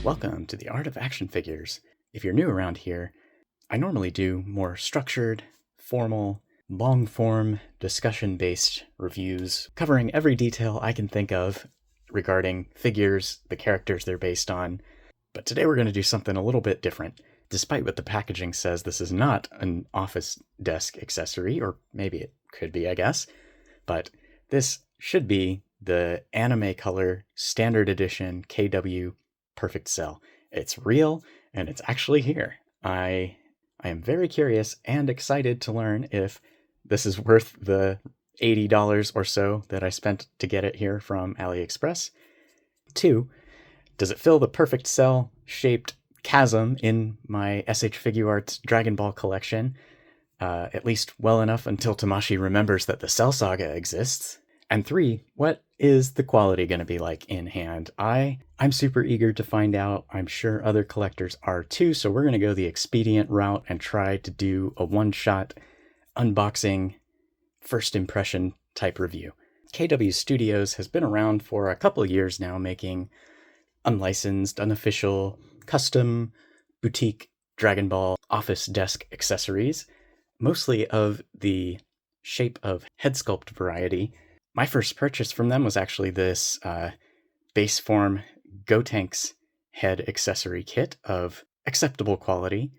Welcome to the Art of Action Figures. If you're new around here, I normally do more structured, formal, long-form, discussion-based reviews covering every detail I can think of regarding figures, the characters they're based on. But today we're going to do something a little bit different. Despite what the packaging says, this is not an office desk accessory, or maybe it could be, I guess. But this should be the Anime Color Standard Edition KW Perfect Cell. It's real, and it's actually here. I am very curious and excited to learn if this is worth the $80 or so that I spent to get it here from AliExpress. 2, does it fill the perfect cell-shaped chasm in my SH Figuarts Dragon Ball collection, at least well enough until Tamashii remembers that the Cell Saga exists? And 3, what is the quality going to be like in hand? I'm super eager to find out. I'm sure other collectors are too, so we're going to go the expedient route and try to do a one-shot unboxing, first impression type review. KW Studios has been around for a couple of years now, making unlicensed, unofficial, custom, boutique Dragon Ball office desk accessories, mostly of the shape of head sculpt variety. My first purchase from them was actually this base form Gotenks head accessory kit of acceptable quality,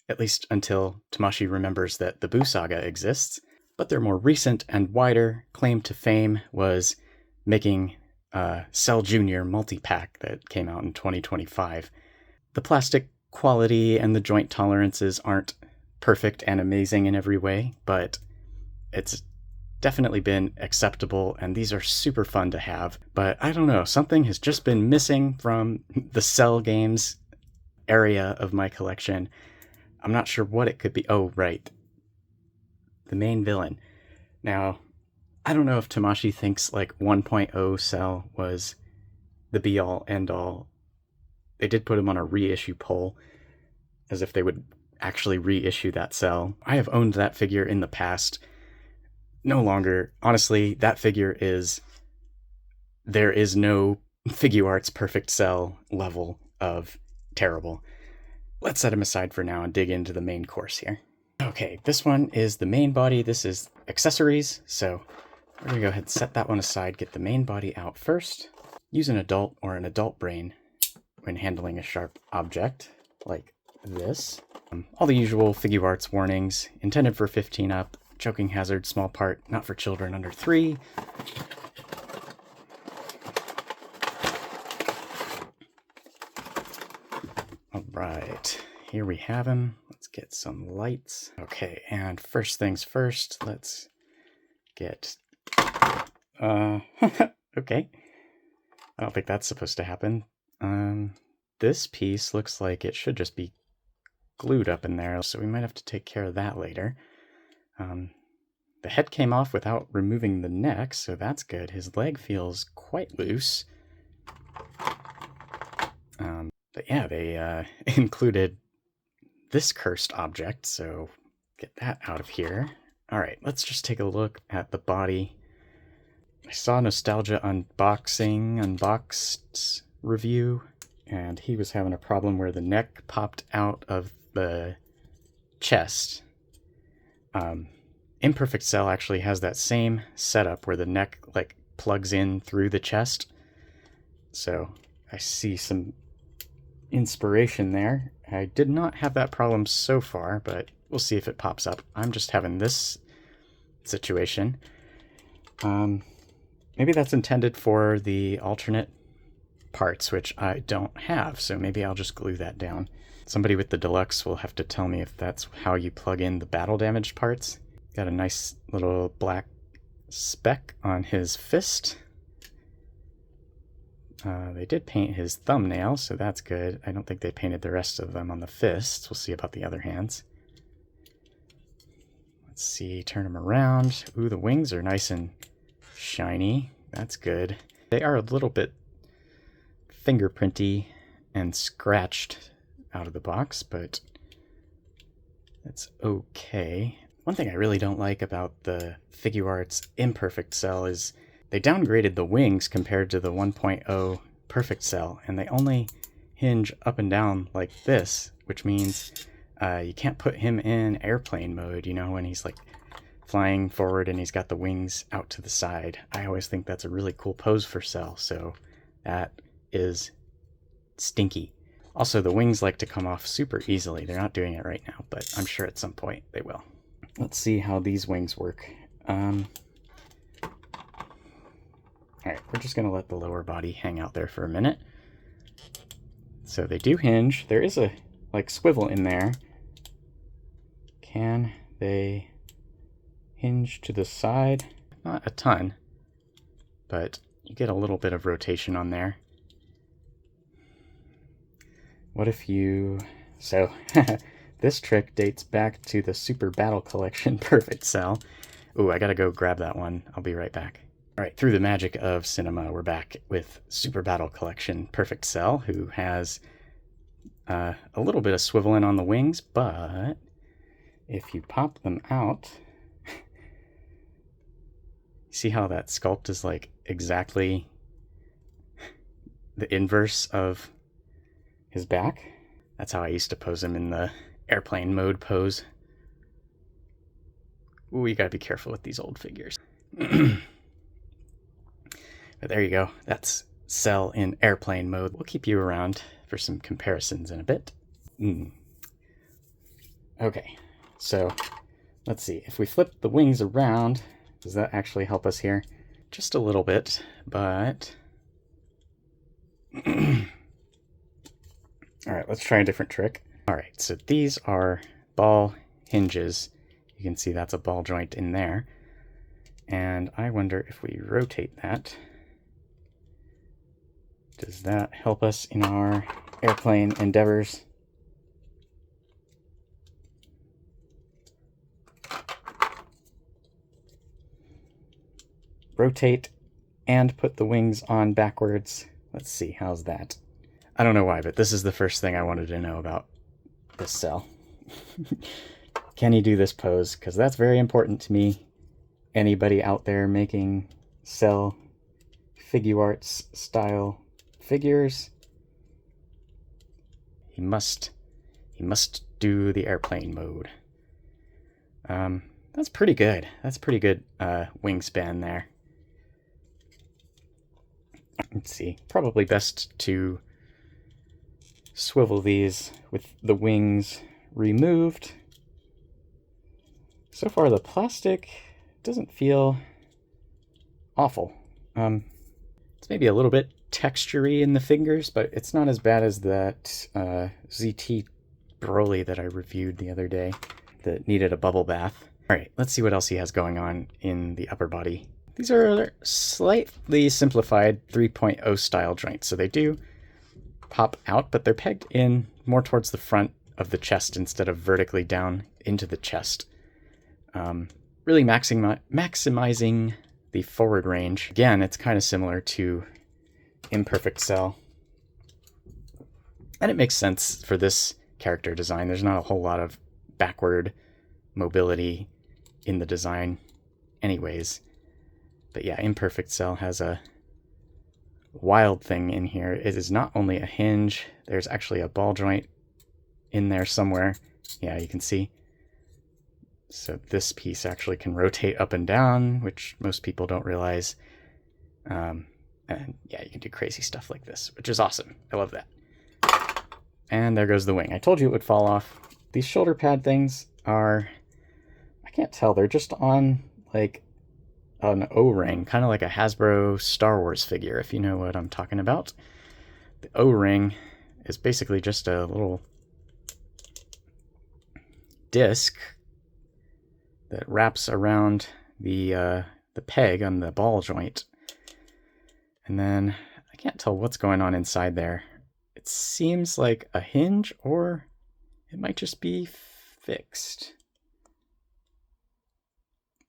at least until Tamashii remembers that the Buu Saga exists. But their more recent and wider claim to fame was making Cell Junior multi-pack that came out in 2025. The plastic quality and the joint tolerances aren't perfect and amazing in every way, but it's definitely been acceptable, and these are super fun to have. But I don't know, something has just been missing from the Cell games area of my collection. I'm not sure what it could be. Oh, right. The main villain. Now, I don't know if Tamashii thinks like 1.0 Cell was the be-all, end-all. They did put him on a reissue poll, as if they would actually reissue that Cell. I have owned that figure in the past. No longer. Honestly, that figure there is no Figuarts Perfect Cell level of terrible. Let's set him aside for now and dig into the main course here. Okay, this one is the main body. This is accessories, so we're going to go ahead and set that one aside, get the main body out first. Use an adult or an adult brain when handling a sharp object like this. All the usual Figuarts warnings, intended for 15 up, choking hazard, small part, not for children under 3. All right, here we have him. Let's get some lights. Okay, and first things first, let's get... okay. I don't think that's supposed to happen. This piece looks like it should just be glued up in there, so we might have to take care of that later. The head came off without removing the neck, so that's good. His leg feels quite loose. But yeah, they included this cursed object, so get that out of here. All right, let's just take a look at the body. I saw Nostalgia Unboxed review, and he was having a problem where the neck popped out of the chest. Imperfect Cell actually has that same setup where the neck like plugs in through the chest. So I see some inspiration there. I did not have that problem so far, but we'll see if it pops up. I'm just having this situation. Maybe that's intended for the alternate parts, which I don't have, so maybe I'll just glue that down. Somebody with the deluxe will have to tell me if that's how you plug in the battle damaged parts. Got a nice little black speck on his fist. They did paint his thumbnail, so that's good. I don't think they painted the rest of them on the fists. We'll see about the other hands. Let's see, turn him around. Ooh, the wings are nice and shiny. That's good. They are a little bit fingerprinty and scratched out of the box, but that's okay. One thing I really don't like about the Figuarts Imperfect Cell is they downgraded the wings compared to the 1.0 Perfect Cell, and they only hinge up and down like this, which means you can't put him in airplane mode, you know, when he's like flying forward and he's got the wings out to the side. I always think that's a really cool pose for Cell, so that is stinky. Also, the wings like to come off super easily. They're not doing it right now, but I'm sure at some point they will. Let's see how these wings work. Alright, we're just going to let the lower body hang out there for a minute. So they do hinge. There is a like swivel in there. Can they hinge to the side? Not a ton, but you get a little bit of rotation on there. What if you... So, this trick dates back to the Super Battle Collection Perfect Cell. Ooh, I gotta go grab that one. I'll be right back. Alright, through the magic of cinema, we're back with Super Battle Collection Perfect Cell, who has a little bit of swiveling on the wings, but if you pop them out, see how that sculpt is like exactly the inverse of his back? That's how I used to pose him in the airplane mode pose. Ooh, you gotta be careful with these old figures. But there you go. That's Cell in airplane mode. We'll keep you around for some comparisons in a bit. Okay, so let's see. If we flip the wings around, does that actually help us here? Just a little bit, but... Alright, let's try a different trick. Alright, so these are ball hinges. You can see that's a ball joint in there. And I wonder if we rotate that, does that help us in our airplane endeavors? Rotate and put the wings on backwards. Let's see, how's that? I don't know why, but this is the first thing I wanted to know about this Cell. Can he do this pose? Because that's very important to me. Anybody out there making Cell figure arts style figures, he must do the airplane mode. That's pretty good. That's pretty good wingspan there. Let's see. Probably best to swivel these with the wings removed. So far the plastic doesn't feel awful. It's maybe a little bit textury in the fingers, but it's not as bad as that ZT Broly that I reviewed the other day that needed a bubble bath. Alright, let's see what else he has going on in the upper body. These are slightly simplified 3.0 style joints, so they do pop out, but they're pegged in more towards the front of the chest instead of vertically down into the chest. Really maximizing the forward range. Again, it's kind of similar to Imperfect Cell. And it makes sense for this character design. There's not a whole lot of backward mobility in the design anyways. But yeah, Imperfect Cell has a wild thing in here. It is not only a hinge, there's actually a ball joint in there somewhere. Yeah, you can see. So this piece actually can rotate up and down, which most people don't realize. And yeah, you can do crazy stuff like this, which is awesome. I love that. And there goes the wing. I told you it would fall off. These shoulder pad things are, I can't tell, they're just on like an O-ring, kind of like a Hasbro Star Wars figure, if you know what I'm talking about. The O-ring is basically just a little disc that wraps around the peg on the ball joint. And then I can't tell what's going on inside there. It seems like a hinge, or it might just be fixed.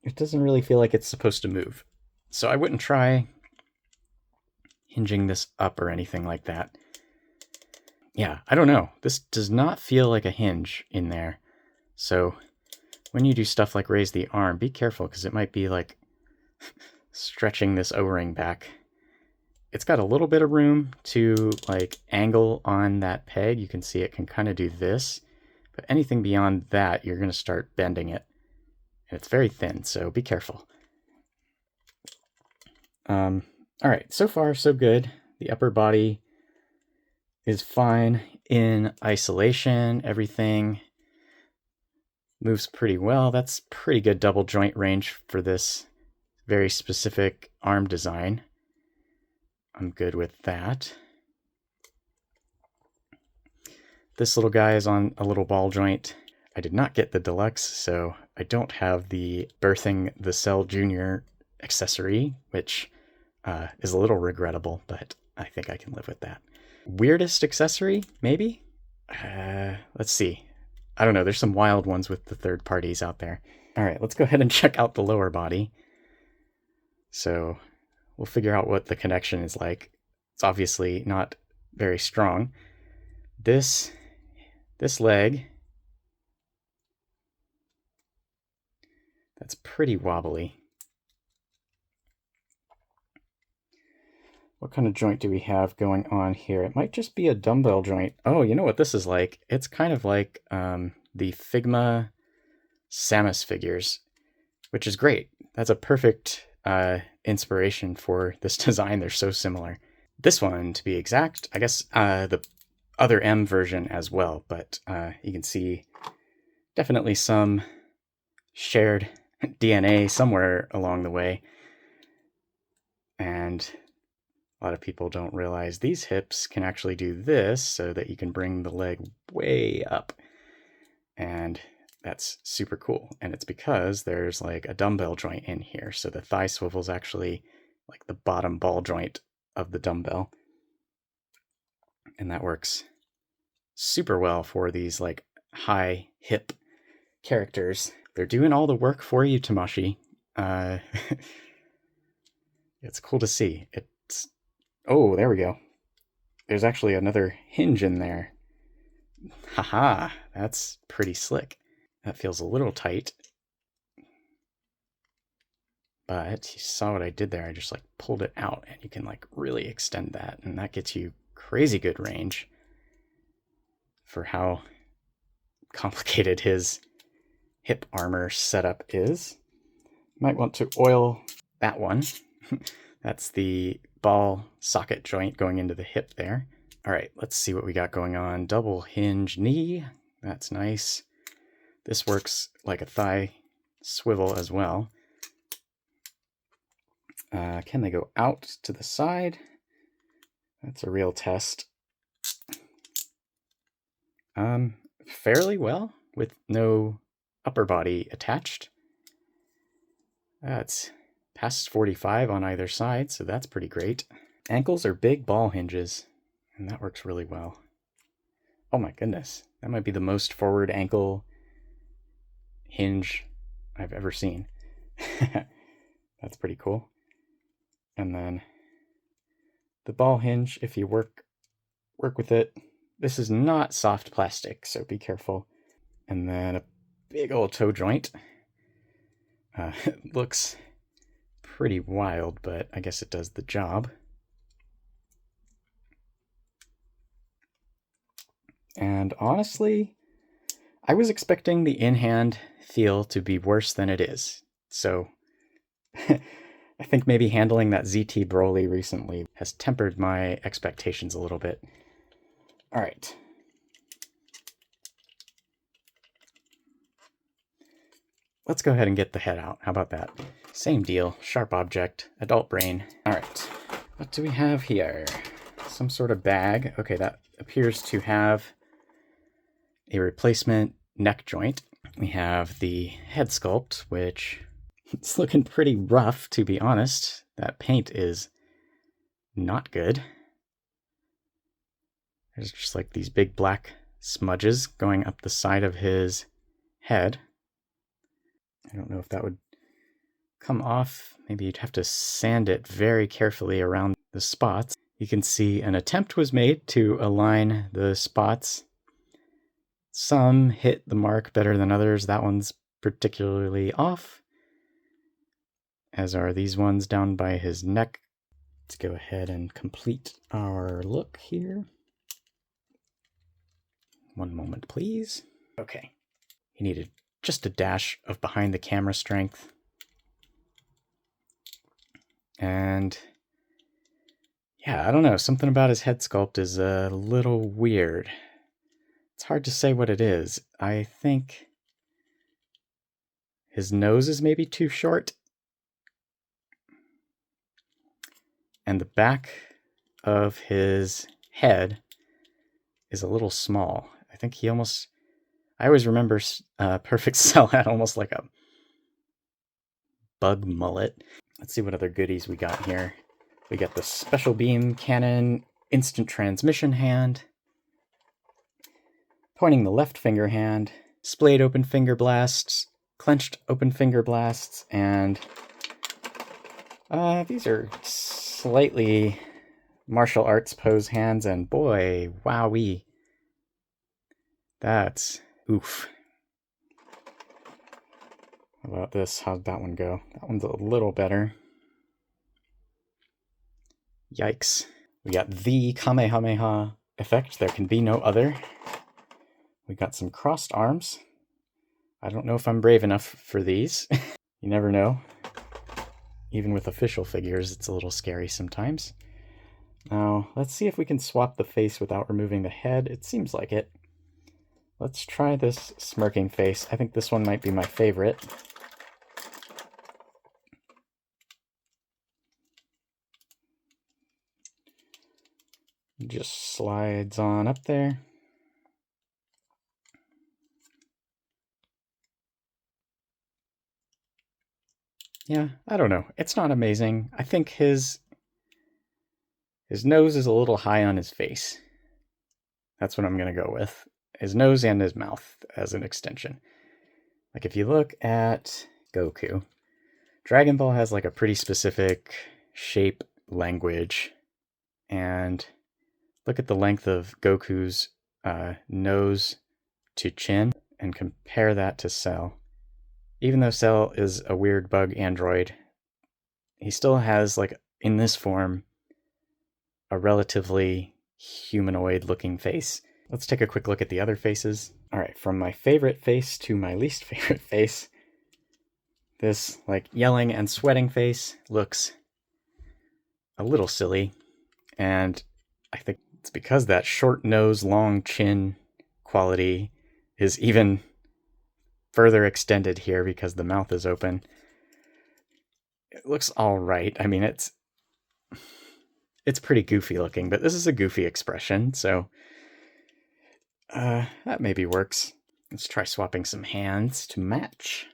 It doesn't really feel like it's supposed to move. So I wouldn't try hinging this up or anything like that. Yeah, I don't know. This does not feel like a hinge in there. So when you do stuff like raise the arm, be careful, because it might be like stretching this O-ring back. it's got a little bit of room to like angle on that peg. You can see it can kind of do this, but anything beyond that, you're going to start bending it. And it's very thin, so be careful. All right, so far so good. The upper body is fine in isolation. Everything moves pretty well. That's pretty good double joint range for this very specific arm design. I'm good with that. This little guy is on a little ball joint. I did not get the deluxe, so I don't have the Birthing the Cell Junior accessory, which is a little regrettable, but I think I can live with that. Weirdest accessory, maybe? Let's see. I don't know, there's some wild ones with the third parties out there. All right, let's go ahead and check out the lower body. So we'll figure out what the connection is like. It's obviously not very strong. This leg, that's pretty wobbly. What kind of joint do we have going on here? It might just be a dumbbell joint. Oh, you know what this is like? It's kind of like the Figma Samus figures, which is great. That's a perfect inspiration for this design. They're so similar. This one, to be exact, I guess the other M version as well, but you can see definitely some shared DNA somewhere along the way. And a lot of people don't realize these hips can actually do this so that you can bring the leg way up. And that's super cool. And it's because there's like a dumbbell joint in here. So the thigh swivel is actually like the bottom ball joint of the dumbbell. And that works super well for these like high hip characters. They're doing all the work for you, Tamashi. It's cool to see. Oh, there we go. There's actually another hinge in there. Haha, that's pretty slick. That feels a little tight. But you saw what I did there. I just like pulled it out and you can like really extend that. And that gets you crazy good range for how complicated his hip armor setup is. Might want to oil that one. That's the ball socket joint going into the hip there. All right, let's see what we got going on. Double hinge knee. That's nice. This works like a thigh swivel as well. Can they go out to the side? That's a real test. Fairly well with no upper body attached. That's past 45 on either side, so that's pretty great. Ankles are big ball hinges, and that works really well. Oh my goodness, that might be the most forward ankle hinge I've ever seen. That's pretty cool. And then the ball hinge, if you work with it, this is not soft plastic, so be careful. And then a big old toe joint. It looks pretty wild, but I guess it does the job. And honestly, I was expecting the in-hand feel to be worse than it is. So I think maybe handling that ZT Broly recently has tempered my expectations a little bit. All right. Let's go ahead and get the head out. How about that? Same deal. Sharp object, adult brain. All right. What do we have here? Some sort of bag. Okay, that appears to have a replacement neck joint. We have the head sculpt, which it's looking pretty rough, to be honest. That paint is not good. There's just like these big black smudges going up the side of his head. I don't know if that would come off. Maybe you'd have to sand it very carefully around the spots. You can see an attempt was made to align the spots. Some hit the mark better than others. That one's particularly off, as are these ones down by his neck. Let's go ahead and complete our look here. One moment, please. Okay. You needed just a dash of behind the camera strength. And yeah, I don't know. Something about his head sculpt is a little weird. It's hard to say what it is. I think his nose is maybe too short. And the back of his head is a little small. I think he almost... I always remember Perfect Cell had almost like a bug mullet. Let's see what other goodies we got here. We got the Special Beam Cannon Instant Transmission hand. Pointing the left finger hand. Splayed open finger blasts. Clenched open finger blasts. And these are slightly martial arts pose hands. And boy, wowee. That's oof. How about this? How'd that one go? That one's a little better. Yikes. We got the Kamehameha effect. There can be no other. We got some crossed arms. I don't know if I'm brave enough for these. You never know. Even with official figures, it's a little scary sometimes. Now, let's see if we can swap the face without removing the head. It seems like it. Let's try this smirking face. I think this one might be my favorite. Just slides on up there. Yeah, I don't know. It's not amazing. I think his nose is a little high on his face. That's what I'm going to go with. His nose and his mouth as an extension. Like if you look at Goku, Dragon Ball has like a pretty specific shape language. And look at the length of Goku's nose to chin and compare that to Cell. Even though Cell is a weird bug android, he still has, like, in this form, a relatively humanoid-looking face. Let's take a quick look at the other faces. Alright, from my favorite face to my least favorite face, this, like, yelling and sweating face looks a little silly, and I think it's because that short nose, long chin quality is even further extended here because the mouth is open. It looks all right. I mean, it's pretty goofy looking, but this is a goofy expression, so that maybe works. Let's try swapping some hands to match.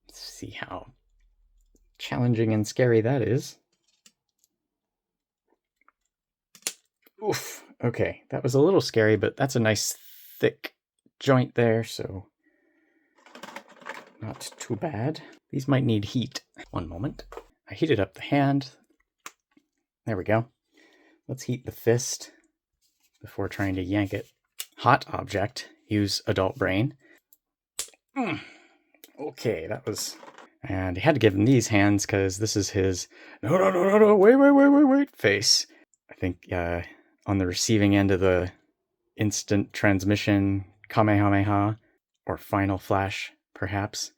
Let's see how challenging and scary that is. Oof. Okay, that was a little scary, but that's a nice thick joint there, so not too bad. These might need heat. One moment. I heated up the hand. There we go. Let's heat the fist before trying to yank it. Hot object. Use adult brain. Okay, that was... And he had to give him these hands because this is his no, wait face. I think on the receiving end of the instant transmission Kamehameha, or final flash, perhaps.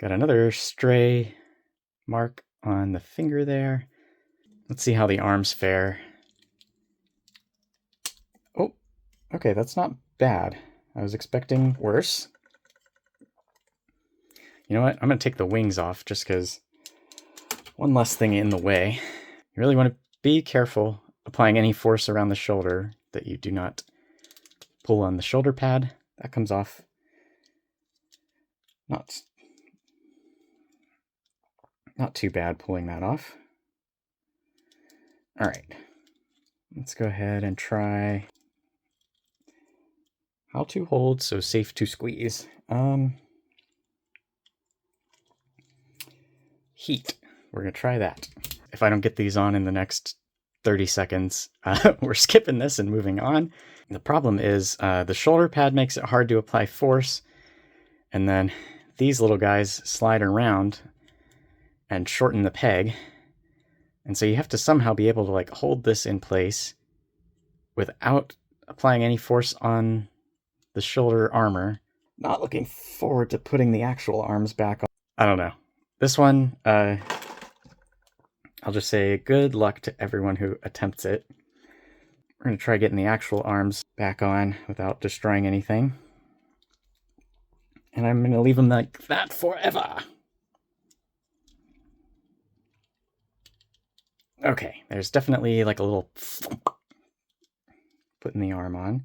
Got another stray mark on the finger there. Let's see how the arms fare. Oh, okay, that's not bad. I was expecting worse. You know what? I'm going to take the wings off just because one less thing in the way. You really want to be careful applying any force around the shoulder that you do not pull on the shoulder pad. That comes off not too bad pulling that off. All right, let's go ahead and try how to hold so safe to squeeze. Heat. We're gonna try that. If I don't get these on in the next 30 seconds, we're skipping this and moving on. The problem is the shoulder pad makes it hard to apply force, and then these little guys slide around, and shorten the peg. And so you have to somehow be able to like hold this in place without applying any force on the shoulder armor. Not looking forward to putting the actual arms back on. I don't know. This one, I'll just say good luck to everyone who attempts it. We're going to try getting the actual arms back on without destroying anything. And I'm going to leave them like that forever. Okay, there's definitely like a little thump putting the arm on.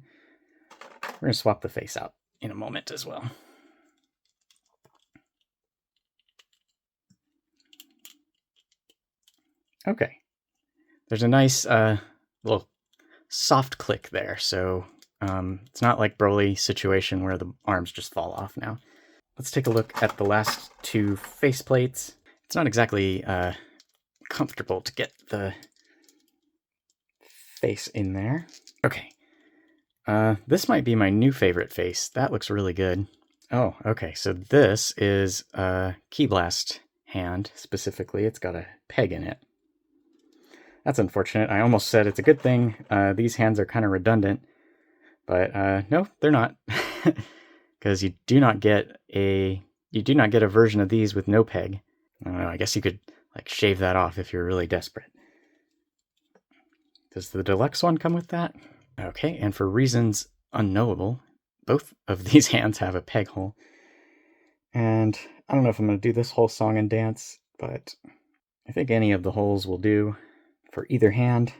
We're going to swap the face out in a moment as well. Okay, there's a nice little soft click there, so it's not like Broly situation where the arms just fall off now. Let's take a look at the last two faceplates. It's not exactly comfortable to get the face in there. Okay, this might be my new favorite face. That looks really good. Oh, okay, so this is a Ki Blast hand specifically. It's got a peg in it. That's unfortunate. I almost said it's a good thing. These hands are kind of redundant, but no, they're not, because you do not get a version of these with no peg. I don't know. I guess you could like shave that off if you're really desperate. Does the deluxe one come with that? Okay, and for reasons unknowable, both of these hands have a peg hole. And I don't know if I'm going to do this whole song and dance, but I think any of the holes will do. For either hand,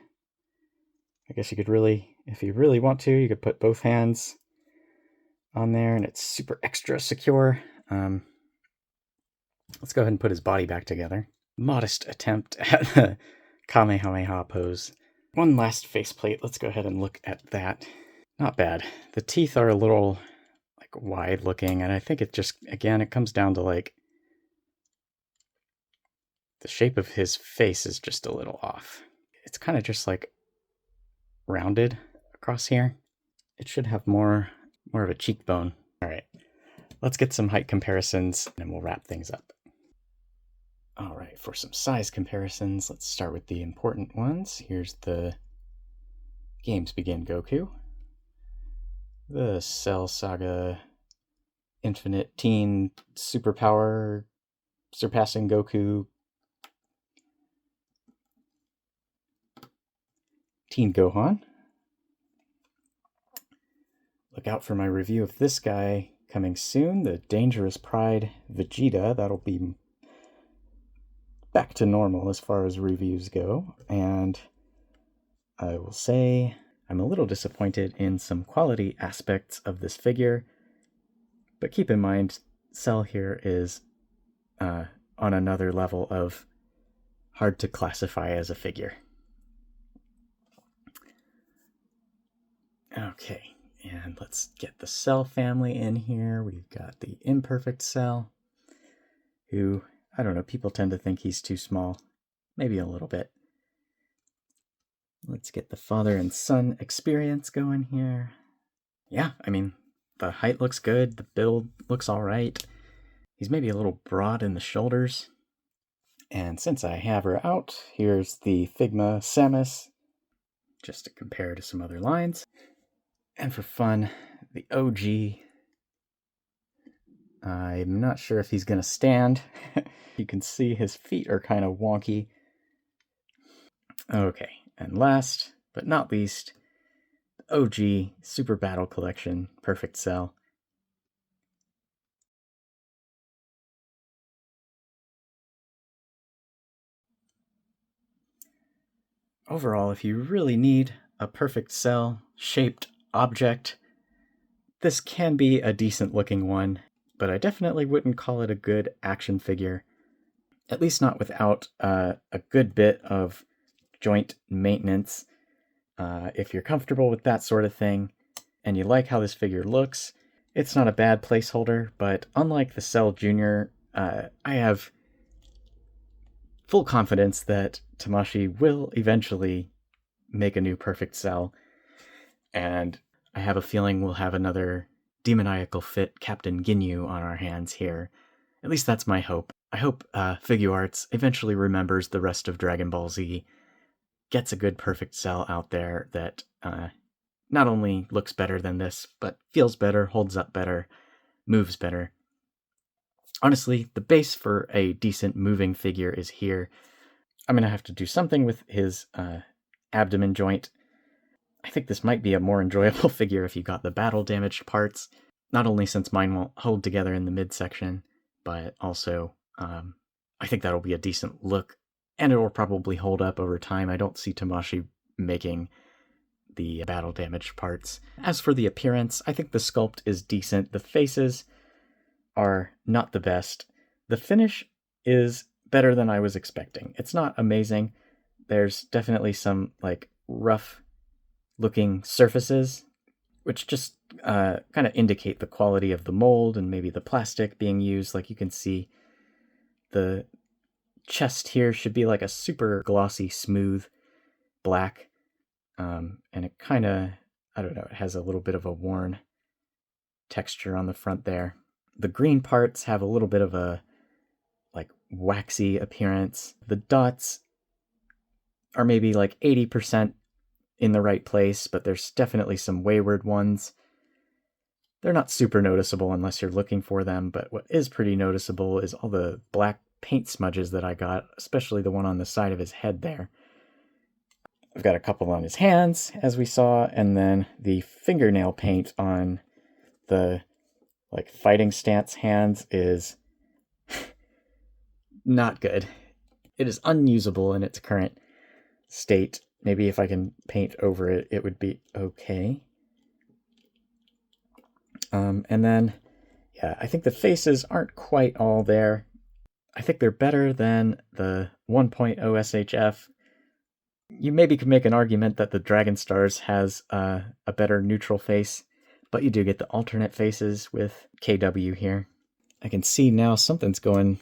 I guess you could really, if you really want to, you could put both hands on there and it's super extra secure. Let's go ahead and put his body back together. Modest attempt at the Kamehameha pose. One last faceplate. Let's go ahead and look at that. Not bad. The teeth are a little like wide looking, and I think it just, again, it comes down to like the shape of his face is just a little off. It's kind of just like rounded across here. It should have more of a cheekbone. All right, let's get some height comparisons and we'll wrap things up. All right, for some size comparisons, let's start with the important ones. Here's the Games Begin Goku, the Cell Saga Infinite Teen Superpower Surpassing Goku Teen Gohan. Look out for my review of this guy coming soon, the Dangerous Pride Vegeta. That'll be back to normal as far as reviews go. And I will say I'm a little disappointed in some quality aspects of this figure, but keep in mind, Cell here is on another level of hard to classify as a figure. Okay, and let's get the Cell family in here. We've got the Imperfect Cell, who, I don't know, people tend to think he's too small. Maybe a little bit. Let's get the father and son experience going here. Yeah, I mean, the height looks good. The build looks all right. He's maybe a little broad in the shoulders. And since I have her out, here's the Figma Samus, just to compare to some other lines. And for fun, the OG. I'm not sure if he's going to stand. You can see his feet are kind of wonky. Okay, and last but not least, the OG Super Battle Collection Perfect Cell. Overall, if you really need a perfect cell shaped object, this can be a decent looking one, but I definitely wouldn't call it a good action figure, at least not without a good bit of joint maintenance. If you're comfortable with that sort of thing and you like how this figure looks, it's not a bad placeholder, but unlike the Cell Jr., I have full confidence that Tamashii will eventually make a new Perfect Cell, and I have a feeling we'll have another demoniacal fit Captain Ginyu on our hands here At least that's my hope. I hope Figuarts eventually remembers the rest of Dragon Ball Z, gets a good perfect cell out there that not only looks better than this, but feels better, holds up better, moves better. Honestly, the base for a decent moving figure is here. I'm going to have to do something with his abdomen joint. I think this might be a more enjoyable figure if you got the battle damaged parts, not only since mine won't hold together in the midsection, but also I think that'll be a decent look, and it will probably hold up over time. I don't see Tamashii making the battle damaged parts. As for the appearance, I think the sculpt is decent. The faces are not the best. The finish is better than I was expecting. It's not amazing. There's definitely some like rough looking surfaces, which just kind of indicate the quality of the mold and maybe the plastic being used. Like you can see the chest here should be like a super glossy, smooth black. And it kind of, I don't know, it has a little bit of a worn texture on the front there. The green parts have a little bit of a like waxy appearance. The dots are maybe like 80% in the right place, but there's definitely some wayward ones. They're not super noticeable unless you're looking for them, but what is pretty noticeable is all the black paint smudges that I got, especially the one on the side of his head there. I've got a couple on his hands, as we saw, and then the fingernail paint on the like fighting stance hands is not good. It is unusable in its current state. Maybe if I can paint over it, it would be okay. And then, yeah, I think the faces aren't quite all there. I think they're better than the 1.0 SHF. You maybe could make an argument that the Dragon Stars has a better neutral face, but you do get the alternate faces with KW here. I can see now something's going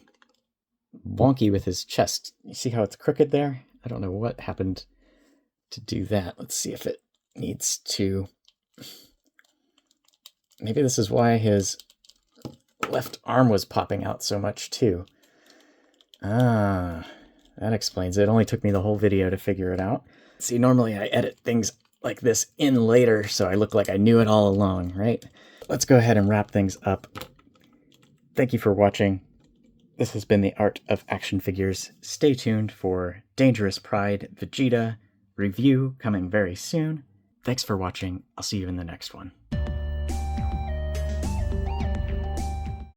wonky with his chest. You see how it's crooked there? I don't know what happened to do that. Let's see if it needs to... Maybe this is why his left arm was popping out so much too. Ah, that explains it. It only took me the whole video to figure it out. See, normally I edit things like this in later, so I look like I knew it all along, right? Let's go ahead and wrap things up. Thank you for watching. This has been the Art of Action Figures. Stay tuned for Dangerous Pride Vegeta review coming very soon. Thanks for watching. I'll see you in the next one.